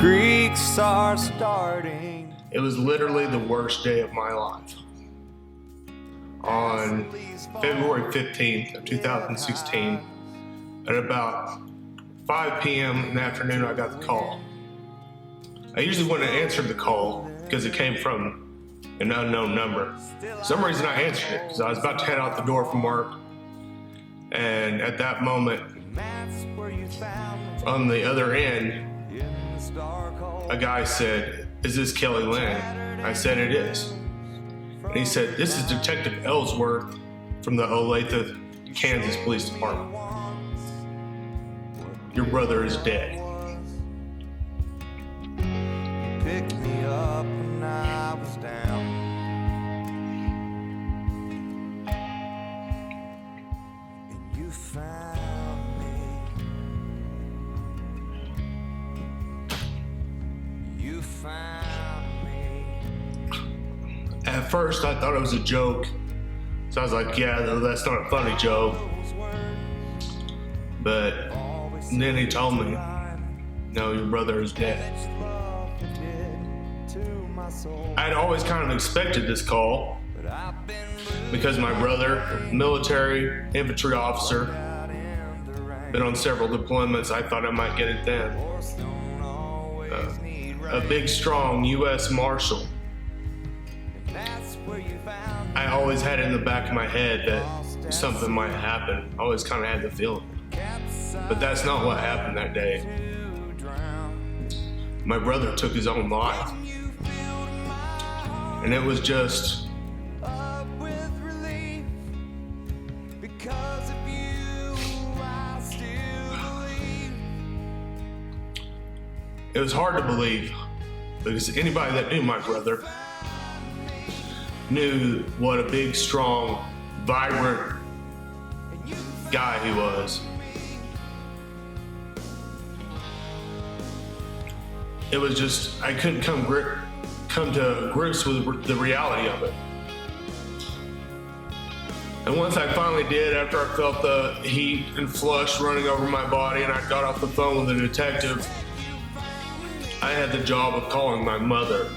creeks are starting. It was literally the worst day of my life. On February 15th of 2016, at about 5 p.m. in the afternoon, I got the call. I usually wouldn't answer the call because it came from an unknown number. For some reason I answered it because I was about to head out the door from work. And at that moment, on the other end, a guy said, "Is this Kelly Lynn?" I said, "It is." And he said, "This is Detective Ellsworth from the Olathe, Kansas Police Department. Your brother is dead." Picked me up when I was down. And you found me. You found me. At first, I thought it was a joke. So I was like, yeah, that's not a funny joke. But then he told me, "No, your brother is dead." I'd always kind of expected this call because my brother, military infantry officer, been on several deployments. I thought I might get it then. A big, strong U.S. Marshal. I always had it in the back of my head that something might happen. I always kind of had the feeling. But that's not what happened that day. My brother took his own life. And it was just it was hard to believe because anybody that knew my brother knew what a big, strong, vibrant guy he was. It was just, I couldn't come to grips with the reality of it. And once I finally did, after I felt the heat and flush running over my body and I got off the phone with the detective, I had the job of calling my mother.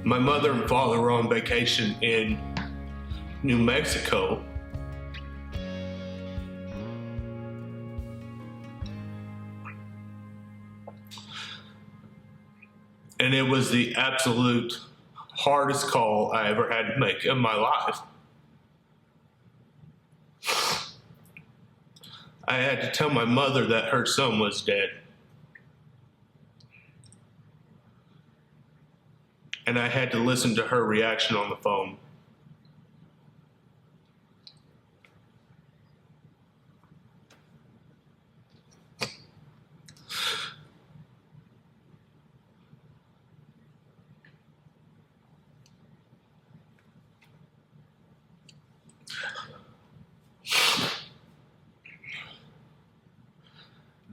My mother and father were on vacation in New Mexico. And it was the absolute hardest call I ever had to make in my life. I had to tell my mother that her son was dead. And I had to listen to her reaction on the phone.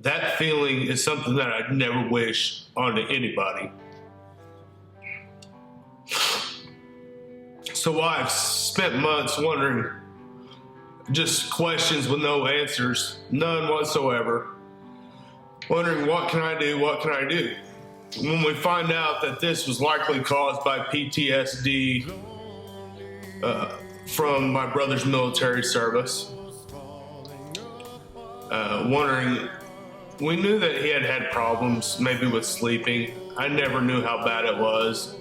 That feeling is something that I'd never wish onto anybody. So I've spent months wondering, just questions with no answers, none whatsoever. Wondering, what can I do? What can I do? When we find out that this was likely caused by PTSD from my brother's military service, wondering, we knew that he had problems, maybe with sleeping. I never knew how bad it was.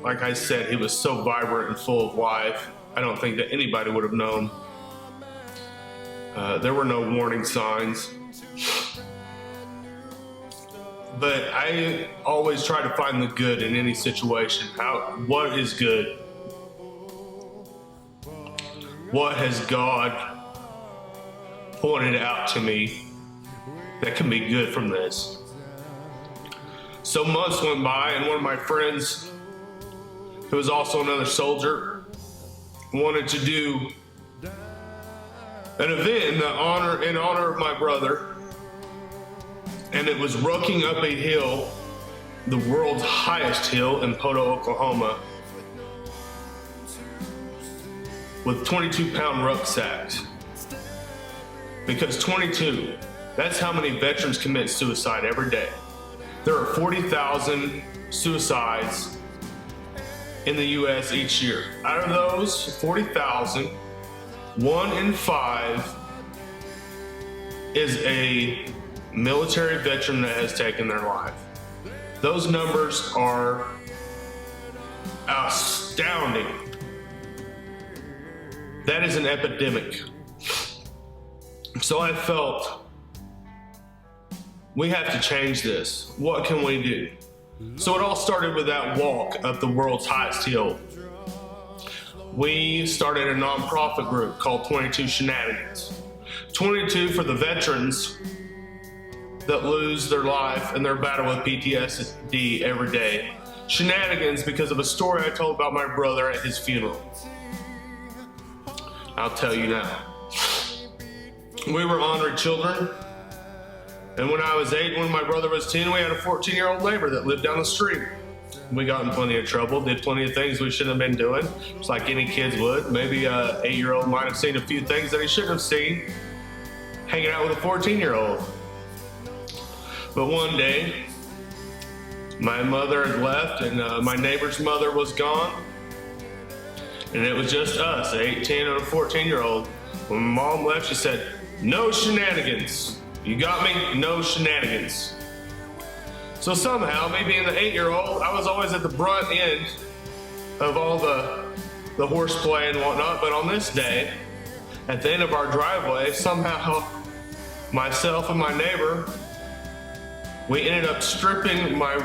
Like I said, he was so vibrant and full of life. I don't think that anybody would have known. There were no warning signs. But I always try to find the good in any situation. What is good? What has God pointed out to me that can be good from this. So months went by, and one of my friends, who was also another soldier, wanted to do an event in honor of my brother, and it was rucking up a hill, the world's highest hill in Poto, Oklahoma, with 22-pound rucksacks. Because 22, that's how many veterans commit suicide every day. There are 40,000 suicides in the U.S. each year. Out of those 40,000, 1 in 5 is a military veteran that has taken their life. Those numbers are astounding. That is an epidemic. So I felt we have to change this. What can we do? So it all started with that walk up the world's highest hill. We started a nonprofit group called 22 Shenanigans. 22 for the veterans that lose their life in their battle with PTSD every day. Shenanigans because of a story I told about my brother at his funeral. I'll tell you now. We were honoring children, and when I was 8, when my brother was 10, we had a 14-year-old neighbor that lived down the street. We got in plenty of trouble, did plenty of things we shouldn't have been doing, just like any kids would. Maybe an 8-year-old might have seen a few things that he shouldn't have seen, hanging out with a 14-year-old. But one day, my mother had left, and my neighbor's mother was gone, and it was just us, an 8, 10, and a 14-year-old. When my mom left, she said, "No shenanigans. You got me? No shenanigans." So somehow, me being the 8-year-old, I was always at the brunt end of all the horseplay and whatnot. But on this day, at the end of our driveway, somehow myself and my neighbor, we ended up stripping my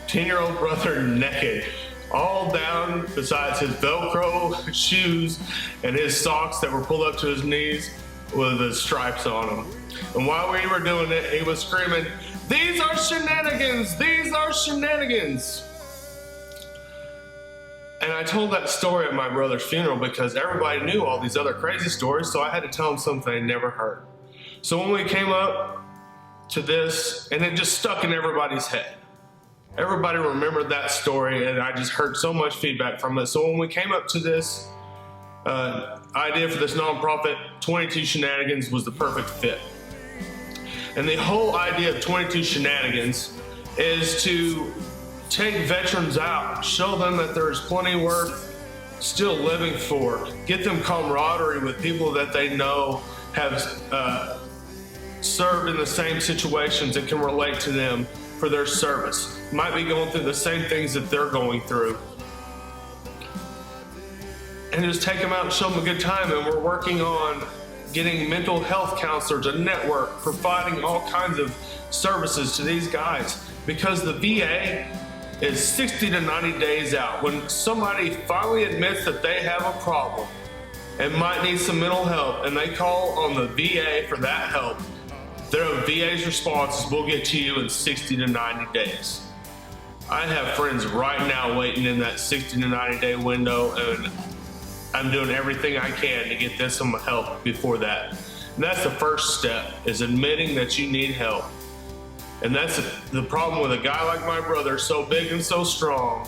10-year-old brother naked, all down besides his Velcro shoes and his socks that were pulled up to his knees with the stripes on them. And while we were doing it, he was screaming, "These are shenanigans! These are shenanigans!" And I told that story at my brother's funeral because everybody knew all these other crazy stories, so I had to tell them something they never heard. So when we came up to this, and it just stuck in everybody's head. Everybody remembered that story, and I just heard so much feedback from it. So when we came up to this idea for this nonprofit, 22 Shenanigans was the perfect fit. And the whole idea of 22 Shenanigans is to take veterans out, show them that there's plenty worth still living for, get them camaraderie with people that they know have served in the same situations and can relate to them for their service. Might be going through the same things that they're going through. And just take them out and show them a good time. And we're working on getting mental health counselors, a network, providing all kinds of services to these guys. Because the VA is 60 to 90 days out. When somebody finally admits that they have a problem and might need some mental help, and they call on the VA for that help, their VA's response is, "We'll get to you in 60 to 90 days." I have friends right now waiting in that 60 to 90 day window, and I'm doing everything I can to get them some help before that. And that's the first step, is admitting that you need help. And that's the problem with a guy like my brother, so big and so strong.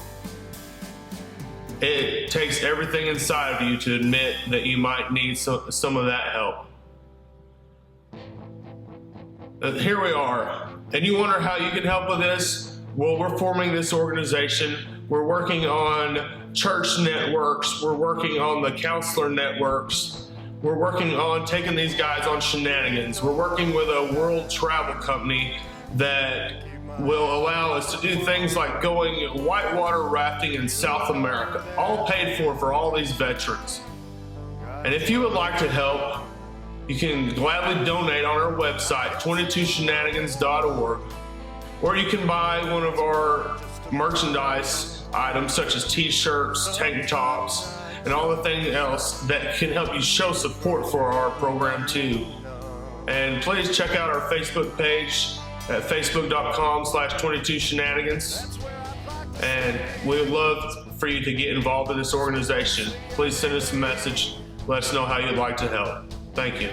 It takes everything inside of you to admit that you might need some of that help. Here we are, and you wonder how you can help with this? Well, we're forming this organization. We're working on church networks. We're working on the counselor networks. We're working on taking these guys on Shenanigans. We're working with a world travel company that will allow us to do things like going whitewater rafting in South America, all paid for all these veterans. And if you would like to help, you can gladly donate on our website, 22shenanigans.org, or you can buy one of our merchandise items such as t-shirts, tank tops, and all the things else that can help you show support for our program too. And please check out our Facebook page at facebook.com/22shenanigans. And we would love for you to get involved in this organization. Please send us a message. Let us know how you'd like to help. Thank you.